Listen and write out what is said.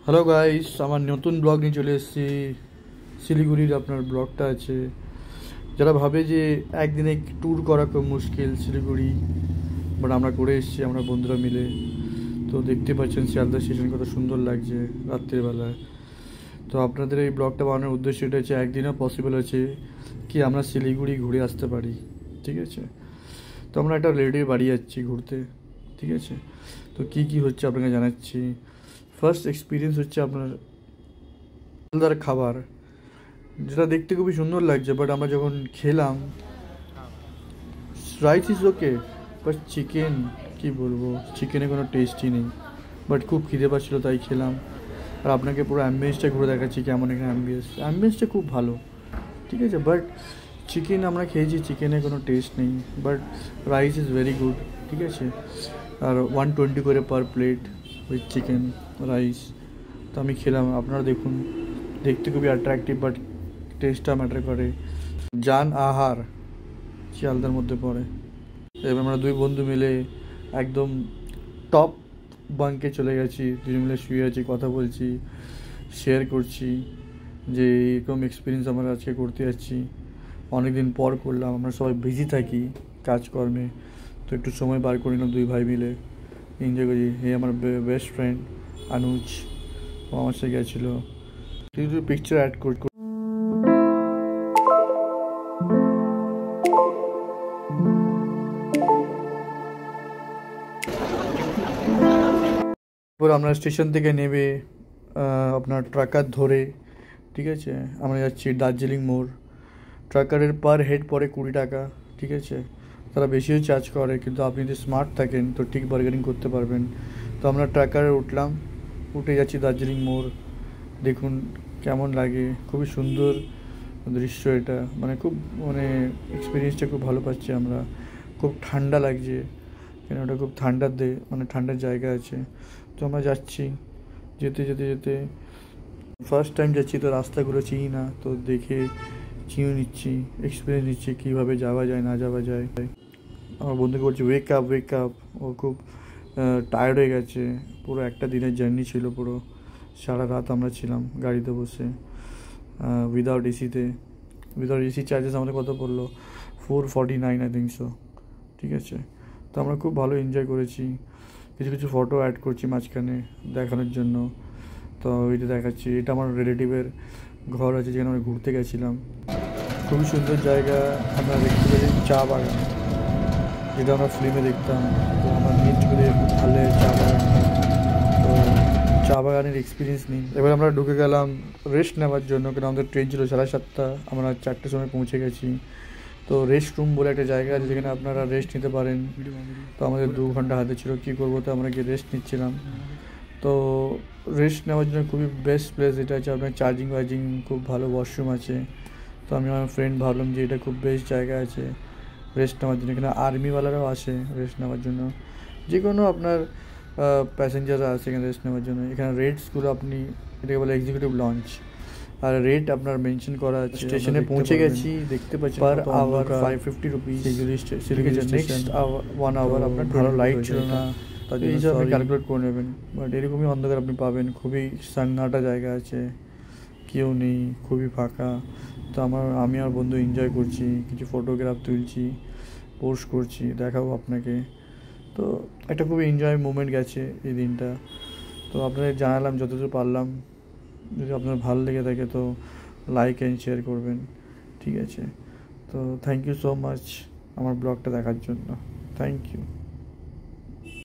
Hello guys, আমার নতুন blog নিয়ে চলে এসেছি। শিলিগুড়ির আপনার ব্লগটা আছে। যারা ভাবে যে একদিনে ট্যুর করা খুব মুশকিল শিলিগুড়ি, বাট আমরা করে এসেছি আমরা বন্ধুরা মিলে। তো দেখতে পাচ্ছেন শিয়ালদা স্টেশন কত সুন্দর লাগছে রাত্রিবেলায়। তো আপনাদের এই ব্লগটা বানানোর উদ্দেশ্য এটা হচ্ছে একদিনও পসিবল আছে কি আমরা শিলিগুড়ি ঘুরে আসতে পারি, ঠিক আছে। তো আমরা একটা রিলেটিভ বাড়ি যাচ্ছি ঘুরতে, ঠিক আছে। তো কী কী হচ্ছে আপনাকে জানাচ্ছি। ফার্স্ট এক্সপিরিয়েন্স হচ্ছে আপনার শিয়ালদার খাবার, যেটা দেখতে খুবই সুন্দর লাগছে, বাট আমরা যখন খেলাম rice is okay, but chicken কী বলবো, চিকেনে কোনো টেস্টই নেই। বাট খুব খিদে পাচ্ছিলো তাই খেলাম। আর আপনাকে পুরো অ্যাম্বিয়েন্সটা ঘুরে দেখাচ্ছি কেমন এখানে অ্যাম্বিয়েন্সটা খুব ভালো, ঠিক আছে। বাট চিকেন আমরা খেয়েছি, চিকেনে কোনো টেস্ট নেই, but rice is very good, ঠিক আছে। আর 120 করে পার প্লেট উইথ চিকেন রাইস। তো আমি খেলাম, আপনারা দেখুন, দেখতে খুবই অ্যাট্রাকটিভ, বাট টেস্টটা ম্যাটার করে। জান আহার শিয়ালদার মধ্যে পড়ে। এবার আমরা দুই বন্ধু মিলে একদম টপ বাঙ্কে চলে গেছি, দুজন মিলে শুয়ে আছি, কথা বলছি, শেয়ার করছি যে এরকম এক্সপিরিয়েন্স আমরা আজকে করতে যাচ্ছি। অনেকদিন পর করলাম, আমরা সবাই বিজি থাকি কাজকর্মে, তো একটু সময় বার করে নিলাম দুই ভাই মিলে এনজয় করি। আমার বেস্ট ফ্রেন্ড অনুজ ও আমার সাথে গেছিলো, কিছু পিকচার অ্যাড করি। তারপর আমরা স্টেশন থেকে নেমে আপনার ট্রাকার ধরে, ঠিক আছে, আমরা যাচ্ছি দার্জিলিং মোড়। ট্রাকারের পার হেড পড়ে 20 টাকা, ঠিক আছে। তারা বেশিও চার্জ করে, কিন্তু আপনি যদি স্মার্ট থাকেন তো ঠিক বার্গেনিং করতে পারবেন। তো আমরা ট্রাকারে উঠলাম, উঠে যাচ্ছি দার্জিলিং মোড়। দেখুন কেমন লাগে, খুবই সুন্দর দৃশ্য এটা, মানে খুব এক্সপিরিয়েন্সটা খুব ভালো পাচ্ছি আমরা। খুব ঠান্ডা লাগছে, কেন ওটা খুব ঠান্ডার জায়গা আছে। তো আমরা যাচ্ছি, যেতে যেতে যেতে ফার্স্ট টাইম যাচ্ছি, তো রাস্তাগুলো চিনি না, তো দেখে চিনে নিচ্ছি, এক্সপিরিয়েন্স নিচ্ছি কীভাবে যাওয়া যায় না যাওয়া যায়। আমার বন্ধুকে বলছি ওয়েক আপ ওয়েক আপ, ও খুব টায়ার্ড হয়ে গেছে। পুরো একটা দিনের জার্নি ছিল, পুরো সারা রাত আমরা ছিলাম গাড়িতে বসে উইদাউট এসি চার্জেস আমাদের কত পড়লো, 449 আই থিঙ্ক সো, ঠিক আছে। তো আমরা খুব ভালো এনজয় করেছি, কিছু কিছু ফটো অ্যাড করছি মাঝখানে দেখানোর জন্য। তো ওইটা দেখাচ্ছি, এটা আমার রিলেটিভের ঘর আছে যেখানে আমরা ঘুরতে গেছিলাম। খুবই সুন্দর জায়গা। আমরা দেখতে পেয়েছি চা বাগান, যেটা আমরা ফিল্মে দেখতাম। তো আমরা মিট করে ভালো চা বাগান, তো চা বাগানের এক্সপিরিয়েন্স নিই। এবার আমরা ঢুকে গেলাম রেস্ট নেওয়ার জন্য, কারণ আমাদের ট্রেন ছিল 7:30, আমরা 4টের সময় পৌঁছে গেছি। তো রেস্ট রুম বলে একটা জায়গা আছে যেখানে আপনারা রেস্ট নিতে পারেন। তো আমাদের 2 ঘন্টা হাতে ছিল, কী করবো, তো আমরা গিয়ে রেস্ট নিচ্ছিলাম। তো রেস্ট নেওয়ার জন্য খুবই বেস্ট প্লেস এটা আছে। আপনার চার্জিং খুব ভালো ওয়াশরুম আছে। তো আমি আমার ফ্রেন্ড ভাবলাম যে এটা খুব বেস্ট জায়গা আছে রেস্ট নেওয়ার জন্য। এখানে আর্মিওয়ালারাও আসে রেস্ট নেওয়ার জন্য, যে কোনো আপনার প্যাসেঞ্জাররা আসে এখানে রেস্ট নেওয়ার জন্য। এখানে রেটসগুলো আপনি, এটাকে বলে এক্সিকিউটিভ লঞ্চ, আর রেট আপনার মেনশন করা আছে। স্টেশনে পৌঁছে গেছি, দেখতে পাচ্ছি per hour 550 rupees. Siliguri station 1 hour আপনার ভালো লাইট ছিল না, তার জন্য আপনি ক্যালকুলেট করে নেবেন। বাট এরকমই অন্ধকার আপনি পাবেন, খুবই সান্নাটা জায়গা আছে, কেউ নেই, খুবই ফাঁকা। তো আমি আর বন্ধু এনজয় করছি, কিছু ফটোগ্রাফ তুলছি, পোস্ট করছি, দেখাবো আপনাকে। তো একটা খুবই এনজয় মোমেন্ট গেছে এই দিনটা। তো আপনাদের জানালাম যতদূর পারলাম। যদি আপনার ভালো লেগে থাকে তো লাইক অ্যান্ড শেয়ার করবেন, ঠিক আছে। তো থ্যাংক ইউ সো মাচ আমার ব্লগটা দেখার জন্য, থ্যাংক ইউ।